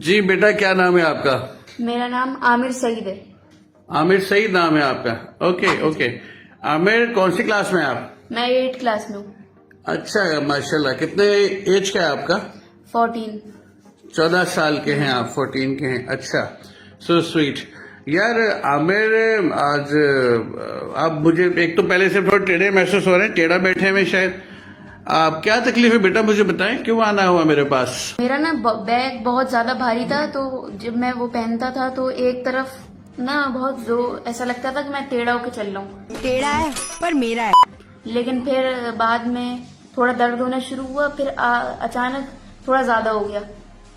जी बेटा, क्या नाम है आपका? मेरा नाम आमिर सईद है। आमिर सईद नाम है आपका? Okay okay. आमिर, कौन सी क्लास में हैं आप? मैं 8th क्लास में हूँ। अच्छा, माशाल्लाह। कितने एज का है आपका? 14। 14 साल के हैं आप? 14 के हैं? अच्छा, सो स्वीट। यार आमिर, आज आप मुझे एक तो पहले से थोड़ा टेढ़े महसूस हो रहे हैं, टेढ़ा बैठे हुए शायद। आप क्या तकलीफ है बेटा, मुझे बताएं, क्यों आना हुआ मेरे पास? मेरा ना बैग बहुत ज्यादा भारी था, तो जब मैं वो पहनता था तो एक तरफ ना बहुत जो ऐसा लगता था कि मैं टेढ़ा होके चल रहा हूँ। टेढ़ा है पर मेरा है। लेकिन फिर बाद में थोड़ा दर्द होना शुरू हुआ, फिर अचानक थोड़ा ज्यादा हो गया।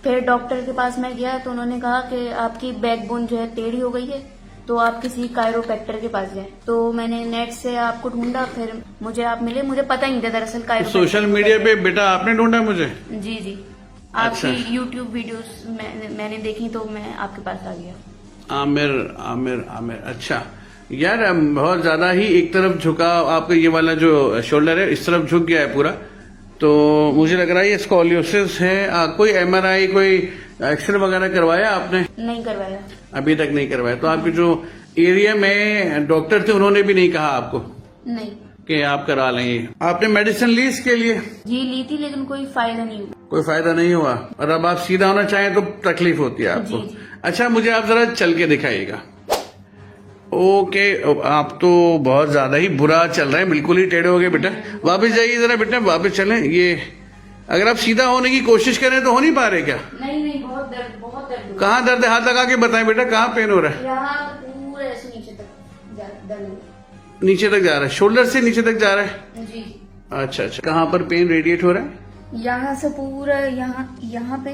फिर डॉक्टर के पास मैं गया तो उन्होंने कहा कि आपकी बैकबोन जो है टेढ़ी हो गई है, तो आप किसी कायरोप्रैक्टर के पास जाएं। तो मैंने नेट से आपको ढूंढा, फिर मुझे आप मिले। मुझे पता ही नहीं था दरअसल कायरोप्रैक्टर। सोशल मीडिया पे बेटा आपने ढूंढा मुझे? जी जी, अच्छा। आपकी यूट्यूब वीडियोस मैंने देखी तो मैं आपके पास आ गया। आमिर आमिर आमिर, अच्छा। यार बहुत ज्यादा ही एक तरफ झुका आपका, ये वाला जो शोल्डर है इस तरफ झुक गया है पूरा, तो मुझे लग रहा है ये स्कॉलियोसिस है। कोई MRI, कोई एक्सरे वगैरह करवाया आपने? नहीं करवाया। अभी तक नहीं करवाया? तो आपके जो एरिया में डॉक्टर थे उन्होंने भी नहीं कहा आपको नहीं। कि आप करा लेंगे? आपने मेडिसिन ली इसके लिए? जी ली थी, लेकिन कोई फायदा नहीं हुआ। कोई फायदा नहीं हुआ? और अब आप सीधा होना चाहें तो तकलीफ होती है आपको? जी, जी। अच्छा, मुझे आप जरा चल के दिखाइएगा। ओके, आप तो बहुत ज्यादा ही बुरा चल रहे हैं, बिल्कुल ही टेढ़े हो गए बेटा। वापस जाइए जरा बेटा, वापस चलें। ये अगर आप सीधा होने की कोशिश करें तो हो नहीं पा रहे क्या? नहीं नहीं, बहुत दर्द, बहुत दर्द। कहाँ दर्द है? हाथ लगा के बताएं बेटा, कहाँ पेन हो रहा है? यहाँ पूरे ऐसे नीचे तक दर्द। नीचे तक जा रहा है? शोल्डर से नीचे तक जा रहा है? जी। अच्छा अच्छा, कहाँ पर पेन रेडिएट हो रहा है? यहाँ से पूरा यहाँ पे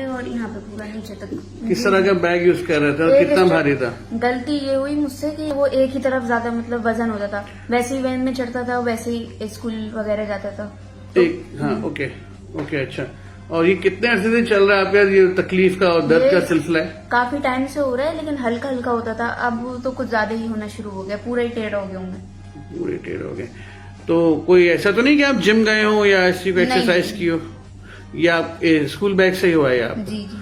और यहाँ पे पूरा नीचे तक। किस तरह का बैग यूज कर रहे थे और कितना भारी था? गलती ये हुई मुझसे कि वो एक ही तरफ ज्यादा मतलब वजन होता था। वैसे ही वैन में चढ़ता था, वैसे ही स्कूल वगैरह जाता था। एक, हाँ, ओके ओके, अच्छा। और ये कितने अरसे से चल रहा है आपका ये तकलीफ का और दर्द का सिलसिला है? काफी टाइम से हो रहा है, लेकिन हल्का हल्का होता था। अब तो कुछ ज्यादा ही होना शुरू हो गया, पूरा ही टेढ़ा हो गया हूँ मैं। पूरे टेढ़ हो गए? तो कोई ऐसा तो नहीं कि आप जिम गए हो या ऐसी कोई एक्सरसाइज की हो, या आप स्कूल बैग से ही हुआ है आप? जी जी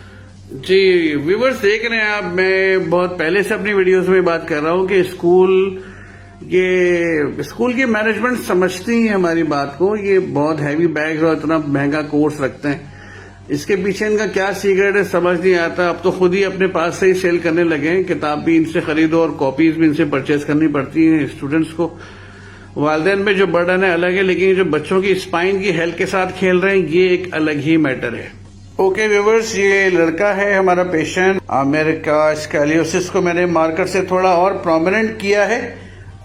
जी, व्यूवर्स देख रहे हैं आप, मैं बहुत पहले से अपनी वीडियोस में बात कर रहा हूँ कि स्कूल की मैनेजमेंट समझती है हमारी बात को। ये बहुत हैवी बैग और इतना महंगा कोर्स रखते हैं, इसके पीछे इनका क्या सीक्रेट है समझ नहीं आता। अब तो खुद ही अपने पास से ही सेल करने लगे हैं, किताब भी इनसे खरीदो और कॉपीज भी इनसे परचेज करनी पड़ती है स्टूडेंट्स को। वालिदैन में जो बर्डन है अलग है, लेकिन जो बच्चों की स्पाइन की हेल्थ के साथ खेल रहे हैं ये एक अलग ही मैटर है। ओके व्यूवर्स, ये लड़का है हमारा पेशेंट आमिर का। स्कैलियोसिस को मैंने मार्कर से थोड़ा और प्रोमिनेंट किया है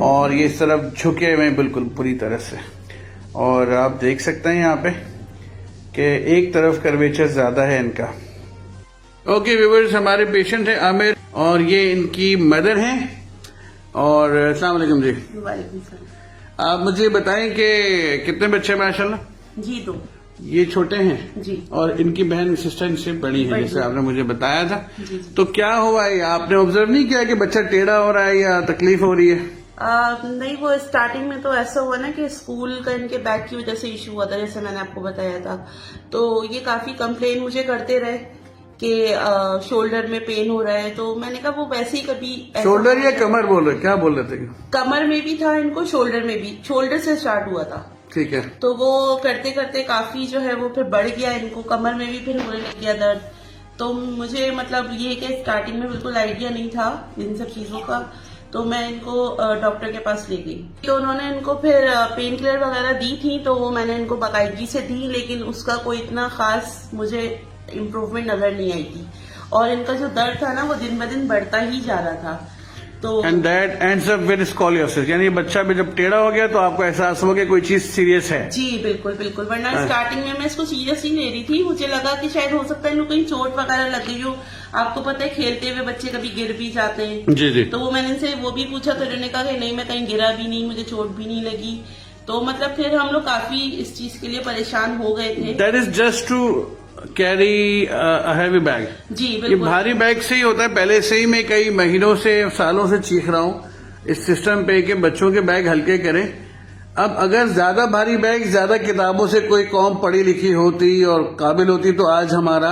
और ये इस तरफ झुके हुए बिल्कुल पूरी तरह से, और आप देख सकते हैं यहाँ पे कि एक तरफ कर्वेचर ज्यादा है इनका। ओके व्यूवर्स, हमारे पेशेंट है आमिर और ये इनकी मदर हैं। और अस्सलाम वालेकुम जी। वालेकुम सलाम। आप मुझे बताएं कि कितने बच्चे माशाल्लाह? जी 2। ये छोटे हैं जी। और इनकी बहन सिस्टर इनसे बड़ी है, जैसे आपने मुझे बताया था। जी। तो क्या हुआ है, आपने ऑब्जर्व नहीं किया कि बच्चा टेढ़ा हो रहा है या तकलीफ हो रही है? नहीं, वो स्टार्टिंग में तो ऐसा हुआ ना कि स्कूल का इनके बैग की वजह से इशू हुआ था, जैसे मैंने आपको बताया था। तो ये काफी कंप्लेन मुझे करते रहे कि शोल्डर में पेन हो रहा है। तो मैंने कहा वो वैसे ही कभी शोल्डर या कमर बोल रहे, क्या बोल रहे थे? कमर में भी था इनको, शोल्डर में भी। शोल्डर से स्टार्ट हुआ था, ठीक है। तो वो करते करते काफी जो है वो फिर बढ़ गया इनको, कमर में भी फिर होने लग गया दर्द। तो मुझे मतलब ये कि स्टार्टिंग में बिल्कुल आइडिया नहीं था इन सब चीजों का, तो मैं इनको डॉक्टर के पास ले गई। तो उन्होंने इनको फिर पेन किलर वगैरह दी थी, तो वो मैंने इनको बाकायदगी से दी, लेकिन उसका कोई इतना खास मुझे इम्प्रूवमेंट नजर नहीं आई थी। और इनका जो दर्द था ना वो दिन ब दिन बढ़ता ही जा रहा था। तो and that ends up with scoliosis, यानी बच्चा भी जब टेढ़ा हो गया तो आपको एहसास हुआ कि कोई चीज सीरियस है? जी बिल्कुल बिल्कुल, वरना स्टार्टिंग में मैं इसको सीरियस ही ले रही थी। मुझे लगा कि शायद हो सकता है इनको कहीं चोट वगैरह लग गई हो। आपको पता है खेलते हुए बच्चे कभी गिर भी जाते हैं। जी जी। तो वो मैंने इनसे वो भी पूछा, तो इन्होंने कहा कि नहीं मैं कहीं गिरा भी नहीं, मुझे चोट भी नहीं लगी। तो मतलब फिर हम लोग काफी इस चीज के लिए परेशान हो गए थे। That is just to carry a heavy bag. जी ये बिल्कुल। भारी बैग से ही होता है। पहले से ही मैं कई महीनों से सालों से चीख रहा हूँ इस सिस्टम पे कि बच्चों के बैग हल्के करें। अब अगर ज्यादा भारी बैग, ज्यादा किताबों से कोई कौम पढ़ी लिखी होती और काबिल होती तो आज हमारा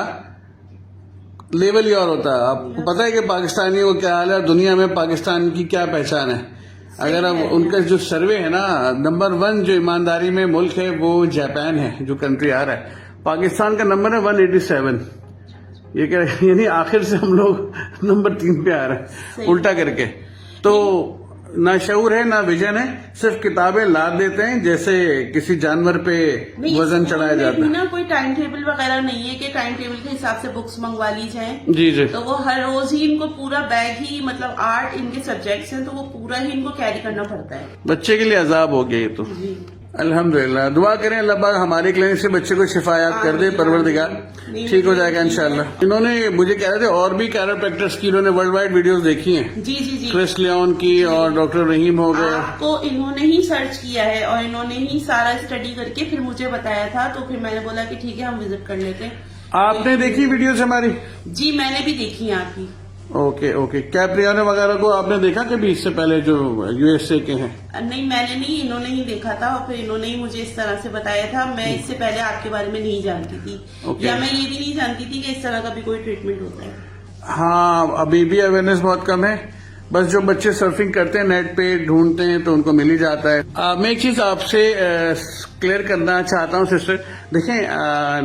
लेवल ही और होता है। आपको पता है कि पाकिस्तानियों का क्या हाल है, दुनिया में पाकिस्तान की क्या पहचान है। अगर अब उनका जो सर्वे है ना, नंबर 1 जो ईमानदारी में मुल्क है वो जापान है, जो कंट्री आ रहा है। पाकिस्तान का नंबर है 187। ये क्या, यानी आखिर से हम लोग नंबर 3 पे आ रहे हैं उल्टा करके। तो ना शऊर है ना विजन है, सिर्फ किताबें लाद देते हैं जैसे किसी जानवर पे वजन चढ़ाया जाता है। ना कोई टाइम टेबल वगैरह नहीं है कि टाइम टेबल के हिसाब से बुक्स मंगवा ली जाए। जी जी। तो वो हर रोज ही इनको पूरा बैग ही, मतलब 8 इनके सब्जेक्ट्स हैं तो वो पूरा ही इनको कैरी करना पड़ता है। बच्चे के लिए अजाब हो गया ये तो। जी अल्हम्दुलिल्लाह, दुआ करें अल्लाह पाक हमारे क्लिनिक से बच्चे को शिफायात कर दे, परवरदिगार ठीक हो जाएगा इंशाल्लाह। इन्होंने मुझे कह रहे थे और भी कैरोप्रैक्टर्स की इन्होंने वर्ल्ड वाइड वीडियोस देखी हैं। जी जी जी। क्रिस लियोन की और डॉक्टर रहीम हो गए। आपको इन्होंने ही सर्च किया है और इन्होंने ही सारा स्टडी करके फिर मुझे बताया था, तो फिर मैंने बोला कि ठीक है हम विजिट कर लेते हैं। आपने देखी वीडियोस हमारी? जी मैंने भी देखी है आपकी। Okay okay. कैप्रियानो वगैरह को आपने देखा कभी इससे पहले, जो यूएसए के हैं? नहीं मैंने नहीं, इन्होंने ही देखा था और फिर इन्होंने ही मुझे इस तरह से बताया था। मैं इससे पहले आपके बारे में नहीं जानती थी। Okay. या मैं ये भी नहीं जानती थी कि इस तरह का भी कोई ट्रीटमेंट होता है। हाँ, अभी भी अवेयरनेस बहुत कम है। बस जो बच्चे सर्फिंग करते हैं नेट पे ढूंढते हैं तो उनको मिल ही जाता है। मैं एक चीज आपसे क्लियर करना चाहता हूँ सिस्टर। देखें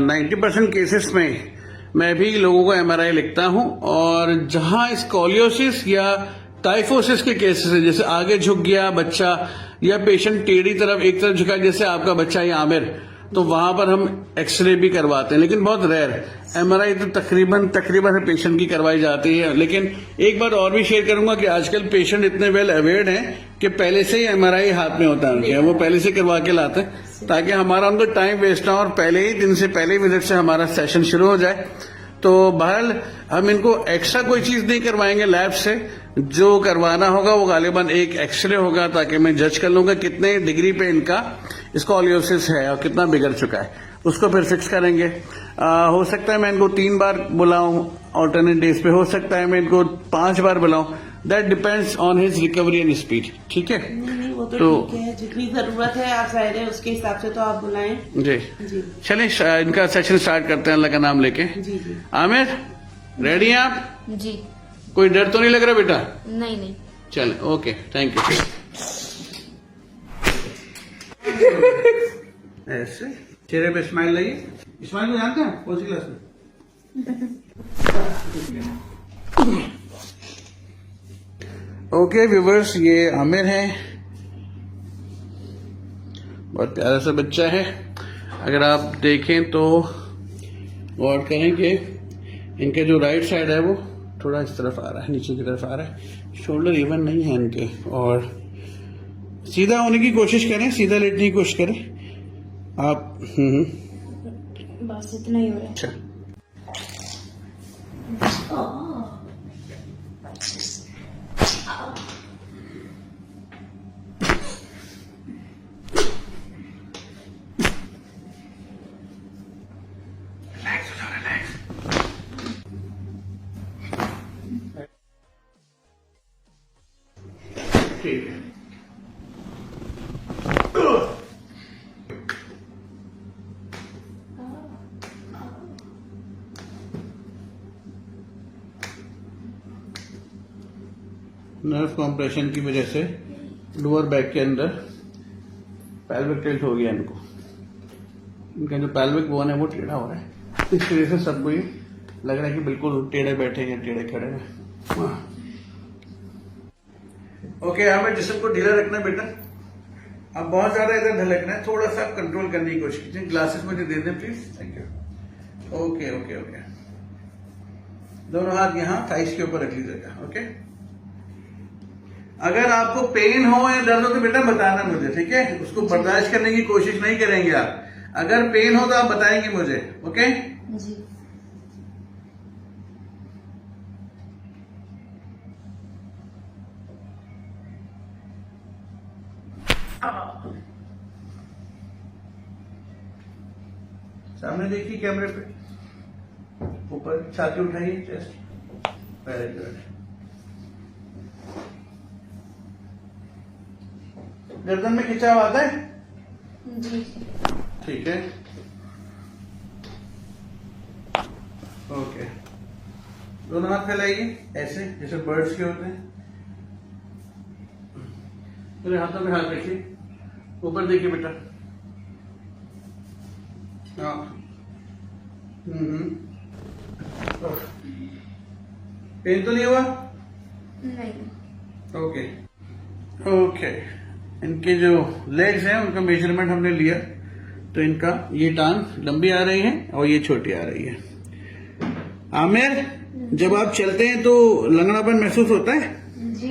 90% केसेस में मैं भी लोगों को एमआरआई लिखता हूं, और जहां स्कोलियोसिस या टाइफोसिस के केसेस है, जैसे आगे झुक गया बच्चा या पेशेंट टेढ़ी तरफ एक तरफ झुका, जैसे आपका बच्चा ये आमिर, तो वहां पर हम एक्सरे भी करवाते हैं, लेकिन बहुत रेयर। एमआरआई तो तकरीबन हर पेशेंट की करवाई जाती है। लेकिन एक बात और भी शेयर करूंगा कि आजकल पेशेंट इतने वेल अवेयर्ड हैं कि पहले से ही एमआरआई हाथ में होता है उनके, वो पहले से करवा के लाते हैं ताकि हमारा उनको टाइम वेस्ट ना हो और पहले ही दिन से पहले विजिट से हमारा सेशन शुरू हो जाए। तो बहरहाल हम इनको एक्स्ट्रा कोई चीज नहीं करवाएंगे लैब से। जो करवाना होगा वो गालिबन एक एक्सरे होगा, ताकि मैं जज कर लूंगा कितने डिग्री पे इनका स्कोलियोसिस है और कितना बिगड़ चुका है, उसको फिर फिक्स करेंगे। हो सकता है मैं इनको 3 बार बुलाऊं ऑल्टरनेट डेज पे, हो सकता है मैं इनको 5 बार बुलाऊं। That depends on his recovery and speed. ठीक है? नहीं वो तो ठीक है, जितनी जरूरत है आप जाहिर है उसके हिसाब से तो आप बुलाएं। जी जी चलिए इनका सेशन स्टार्ट करते हैं अल्लाह का नाम लेके। जी जी। आमिर रेडी हैं आप? जी। कोई डर तो नहीं लग रहा बेटा? नहीं नहीं। चले ओके, थैंक यू। ऐसे चेहरे पे स्माइल लाइए। स्माइल को जानते हैं कौन सी क्लास में? ओके व्यूवर्स, ये आमिर है, बहुत प्यारा सा बच्चा है। अगर आप देखें तो गौर करें कि इनके जो राइट साइड है वो थोड़ा इस तरफ आ रहा है, नीचे की तरफ आ रहा है। शोल्डर इवन नहीं है इनके, और सीधा होने की कोशिश करें, सीधा लेटने की कोशिश करें आप। बस इतना ही हो रहा है। अच्छा ठीक है। नर्व कॉम्प्रेशन की वजह से लोअर बैक के अंदर पैल्विक टिल्ट हो गया इनको। इनका जो पैल्विक बोन है वो टेढ़ा हो रहा है, इस वजह से सबको ये लग रहा है कि बिल्कुल टेढ़े बैठे हैं, टेढ़े खड़े हैं। ओके, हमें जिस्म को ढीला रखना है बेटा। अब बहुत ज्यादा इधर ढलकना है, थोड़ा सा कंट्रोल करने की कोशिश कीजिए। ग्लासेस मुझे दे दें please, thank you. Okay okay okay, दोनों हाथ यहाँ थाइस के ऊपर रख लीजिएगा। ओके, अगर आपको पेन हो या दर्द हो तो बेटा बताना मुझे, ठीक है? उसको बर्दाश्त करने की कोशिश नहीं करेंगे आप। अगर पेन हो तो आप बताएंगे मुझे, ओके? जी। सामने देखिए कैमरे पे, ऊपर छाती उठाइए, चेस्ट, वेरी गुड। गर्दन में खिंचाव आता है? जी। ठीक है, ओके। दोनों हाथ फैलाइए ऐसे जैसे बर्ड्स के होते हैं। पूरे हाथों में हाथ रखिए, ऊपर देखिए बेटा। हाँ। पेन तो नहीं हुआ? नहीं। Okay okay. इनके जो लेग्स हैं उनका मेजरमेंट हमने लिया, तो इनका ये टांग लंबी आ रही है और ये छोटी आ रही है। आमिर, जब आप चलते हैं तो लंगड़ापन महसूस होता है? जी।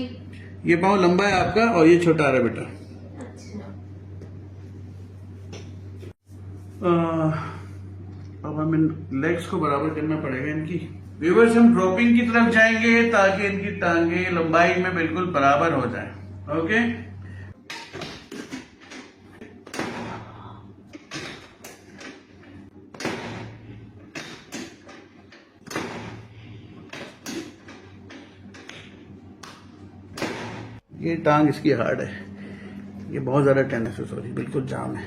ये पाँव लंबा है आपका और ये छोटा आ रहा है बेटा। अच्छा। अब हमें लेग्स को बराबर करना पड़ेगा इनकी। व्यूअर्स, हम ड्रॉपिंग की तरफ जाएंगे ताकि इनकी टांगे लंबाई में बिल्कुल बराबर हो जाए। ओके, ये टांग इसकी हार्ड है, ये बहुत ज्यादा टेंस है, सॉरी, बिल्कुल जाम है।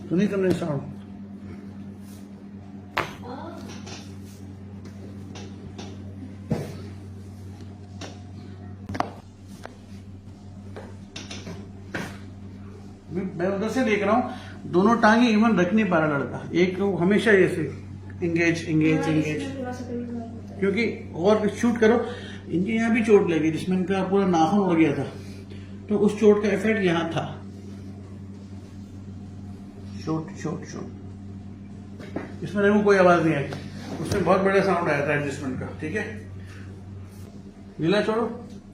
सुनी तुमने साउंड? मैं उधर से देख रहा हूँ, दोनों टांगे इवन रख नहीं पा रहा लड़का, एक हमेशा ऐसे इंगेज इंगेज इंगेज, क्योंकि और शूट करो। इनके यहाँ भी चोट लगी जिसमें इनका पूरा नाखून उड़ गया था, तो उस चोट का इफेक्ट यहाँ था। शूट शूट शूट, इसमें देखो कोई आवाज नहीं आई, उसमें बहुत बड़ा साउंड आया था एडजस्टमेंट का। ठीक है, नीला छोड़ो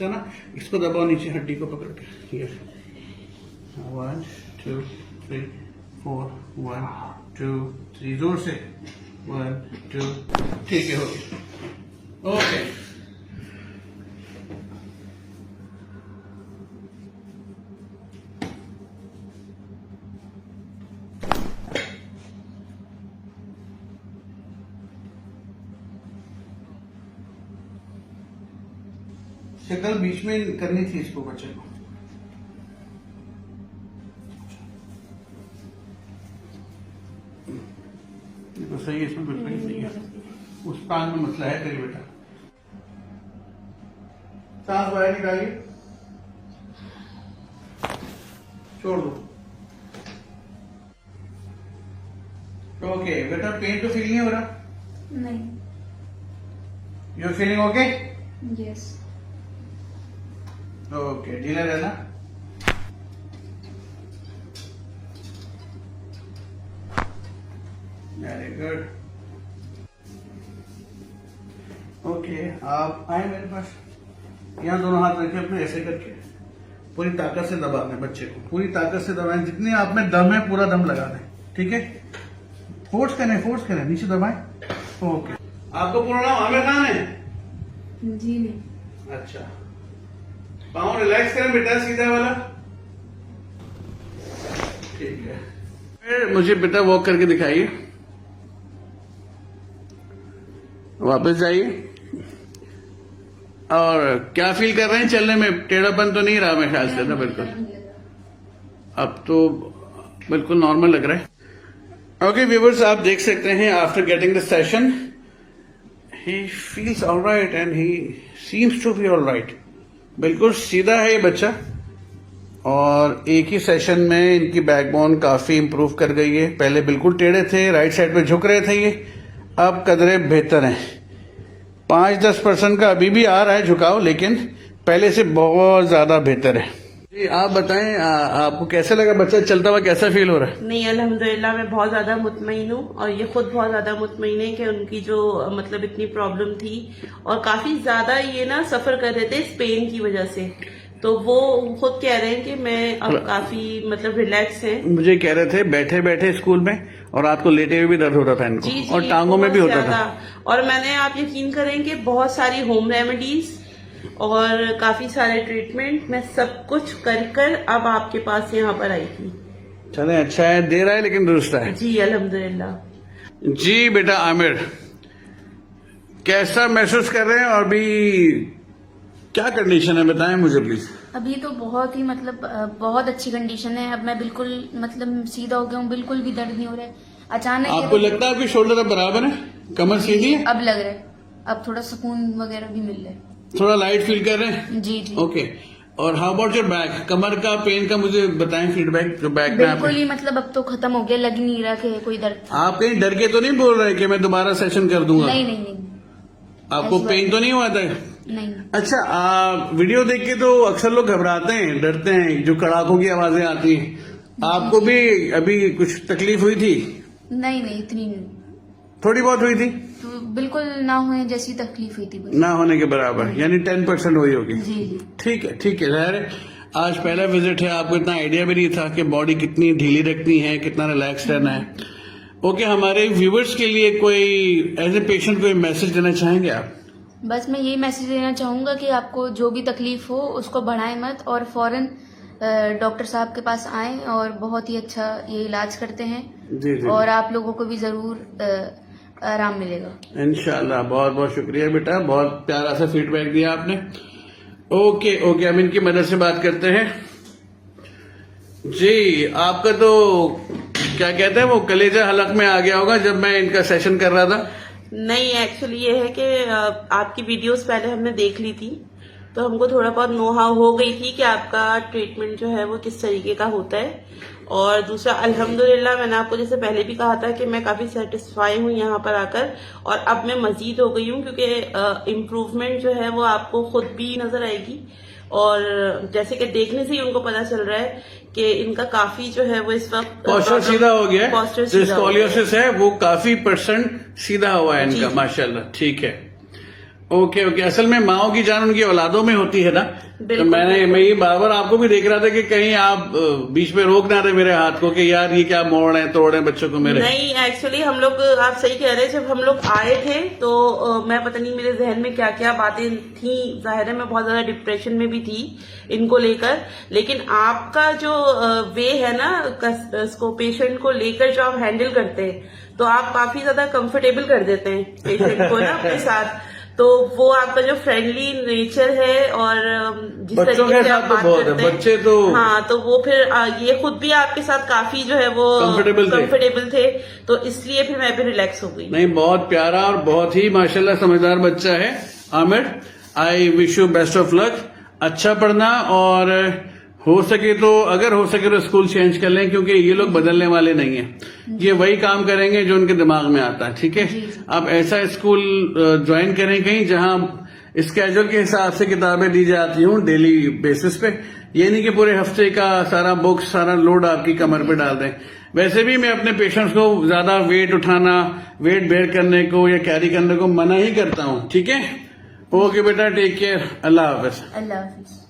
है ना, इसको दबाओ नीचे, हड्डी को पकड़ के। ये 1 2 3 4 1 2 3, जोर से 1 2, ठीक है, ओके ओके। शक्ल बीच में करनी थी इसको बच्चे को। तो सही है, इसमें कुछ नहीं है, उस टांग में मसला है तेरी बेटा। सांस बाहर निकालिए, छोड़ दो। ओके बेटा, पेन तो फील नहीं हो रहा? नहीं। You feeling okay? Yes. Okay, ढीला रहना। Very good. ओके, आप आए मेरे पास। यहाँ दोनों हाथ रखे अपने, ऐसे करके पूरी ताकत से दबाना है बच्चे को, पूरी ताकत से दबाएं, जितनी आप में दम है पूरा दम लगा दें। ठीक है, फोर्स करें, नीचे दबाएं। ओके, आपका पूरा नाम आमिर खान है? जी नहीं। अच्छा, पाँव रिलैक्स करें बेटा, सीधा वाला। ठीक है, फिर मुझे बेटा वॉक करके दिखाइए, वापस जाइए। और क्या फील कर रहे हैं चलने में? टेढ़ापन तो नहीं रहा मेरे ख्याल से ना? बिल्कुल, अब तो बिल्कुल नॉर्मल लग रहा है। ओके व्यूअर्स, आप देख सकते हैं after getting the session he feels alright and he seems to be alright. बिल्कुल सीधा है ये बच्चा, और एक ही सेशन में इनकी बैकबोन काफी इंप्रूव कर गई है। पहले बिल्कुल टेढ़े थे, राइट साइड पे झुक रहे थे ये, अब कदरे बेहतर हैं। 5-10% का अभी भी आ रहा है झुकाव, लेकिन पहले से बहुत ज्यादा बेहतर है। जी आप बताएं, आपको कैसा लगा? बच्चा चलता हुआ कैसा फील हो रहा है? नहीं, अल्हम्दुलिल्लाह मैं बहुत ज्यादा मुतमईन हूँ, और ये खुद बहुत ज्यादा मुतमईन है कि उनकी जो मतलब इतनी प्रॉब्लम थी और काफी ज्यादा ये ना सफर कर रहे थे इस पेन की वजह से, तो वो खुद कह रहे हैं कि मैं अब काफी मतलब रिलैक्स है। मुझे कह रहे थे बैठे बैठे स्कूल में, और रात को लेटे हुए भी दर्द होता था इनको, जी, और टांगों में भी होता था। और मैंने, आप यकीन करें कि बहुत सारी होम रेमेडीज और काफी सारे ट्रीटमेंट मैं सब कुछ कर अब आपके पास यहाँ पर आई थी। चले, अच्छा है, दे रहा है लेकिन दुरुस्त है। जी अल्हम्दुलिल्लाह। जी बेटा आमिर, कैसा महसूस कर रहे हैं और अभी क्या कंडीशन है, बताएं मुझे प्लीज। अभी तो बहुत ही मतलब बहुत अच्छी कंडीशन है। अब मैं बिल्कुल मतलब सीधा हो गया हूँ, बिल्कुल भी दर्द नहीं हो रहा है। अचानक ये आपको लगता है आपकी शोल्डर अब बराबर है, कमर सीधी है, अब लग रहा है, अब थोड़ा सुकून वगैरह भी मिल रहा है। थोड़ा लाइट फील कर रहे हैं? जी जी ओके। और हाउ अबाउट योर बैक, कमर का पेन का मुझे बताएं फीडबैक जो बैक में बिल्कुल आप ही मतलब अब तो खत्म हो गया, लग ही नहीं रहा कि कोई दर्द था। आप कहीं डर के तो नहीं बोल रहे कि मैं दोबारा सेशन कर दूंगा? नहीं नहीं नहीं आपको ऐसी बात पेन तो नहीं हुआ था? नहीं। अच्छा, वीडियो देख के तो अक्सर लोग घबराते हैं, डरते हैं, जो कड़ाकों की आवाजें आती हैं। आपको भी अभी कुछ तकलीफ हुई थी? नहीं नहीं इतनी नहीं, थोड़ी बहुत हुई थी, तो बिल्कुल ना होने जैसी तकलीफ हुई थी बस। ना होने के बराबर, यानी 10% हुई होगी। जी जी ठीक है ठीक है। ज़ाहिर है आज पहला विजिट है, आपको इतना आइडिया भी नहीं था कि बॉडी कितनी ढीली रखनी है, कितना रिलैक्स रहना है। ओके, हमारे व्यूवर्स के लिए कोई एज ए पेशेंट कोई मैसेज देना चाहेंगे आप? बस मैं यही मैसेज देना चाहूंगा कि आपको जो भी तकलीफ हो उसको बढ़ाएं मत और फौरन डॉक्टर साहब के पास आएं और बहुत ही अच्छा ये इलाज करते हैं जी जी, और आप लोगों को भी जरूर आराम मिलेगा इंशाल्लाह। बहुत बहुत शुक्रिया बेटा, बहुत प्यारा सा फीडबैक दिया आपने। ओके ओके, हम इनकी मदद से बात करते हैं। जी, आपका तो क्या कहते हैं वो कलेजा हलक में आ गया होगा जब मैं इनका सेशन कर रहा था। नहीं, एक्चुअली ये है कि आपकी वीडियोस पहले हमने देख ली थी, तो हमको थोड़ा बहुत नो हाउ हो गई थी कि आपका ट्रीटमेंट जो है वो किस तरीके का होता है। और दूसरा, अल्हम्दुलिल्लाह, मैंने आपको जैसे पहले भी कहा था कि मैं काफी सेटिस्फाई हूँ यहाँ पर आकर, और अब मैं मजीद हो गई हूँ क्योंकि इम्प्रूवमेंट जो है वो आपको खुद भी नजर आएगी। और जैसे कि देखने से ही उनको पता चल रहा है कि इनका काफी जो है वो इस वक्त पोस्चर सीधा हो गया है, posture जो सीधा हो गया है। स्कॉलियोसिस है वो काफी % सीधा हुआ है इनका, जी। माशाल्लाह। ठीक है, ओके ओके। असल में माओ की जान उनकी औलादों में होती है ना, तो बिल्कुल, मैं ये बार आपको भी देख रहा था कि कहीं आप बीच में रोक ना रहे मेरे हाथ को कि यार ये क्या मोड़ है, तोड़ है बच्चों को मेरे। नहीं, एक्चुअली हम लोग, आप सही कह रहे हैं, जब हम लोग आए थे तो मैं पता नहीं मेरे जहन में क्या क्या बातें थी। जाहिर है मैं बहुत ज्यादा डिप्रेशन में भी थी इनको लेकर, लेकिन आपका जो वे है ना इसको पेशेंट को लेकर जो आप हैंडल करते हैं, तो आप काफी ज्यादा कंफर्टेबल कर देते हैं पेशेंट को ना अपने साथ। तो वो आपका जो फ्रेंडली नेचर है और जिस बच्चों तरीके के से साथ आप तो बात बहुत है, करते हैं, बच्चे तो हाँ, तो वो फिर ये खुद भी आपके साथ काफी जो है वो कंफर्टेबल थे, तो इसलिए फिर मैं भी रिलैक्स हो गई। नहीं, बहुत प्यारा और बहुत ही माशाल्लाह समझदार बच्चा है Aamir. I wish you best of luck, अच्छा पढ़ना, और हो सके तो अगर हो सके तो स्कूल चेंज कर लें, क्योंकि ये लोग बदलने वाले नहीं हैं, ये वही काम करेंगे जो उनके दिमाग में आता है। ठीक है, आप ऐसा स्कूल ज्वाइन करें कहीं जहां स्केड्यूल के हिसाब से किताबें दी जाती हूँ डेली बेसिस पे, ये नहीं कि पूरे हफ्ते का सारा बुक्स सारा लोड आपकी कमर पे डाल दें। वैसे भी मैं अपने पेशेंट्स को ज्यादा वेट उठाना, वेट बेयर करने को या कैरी करने को मना ही करता हूँ। ठीक है, ओके बेटा, टेक केयर, अल्लाह हाफिज। अल्लाह हाफिज।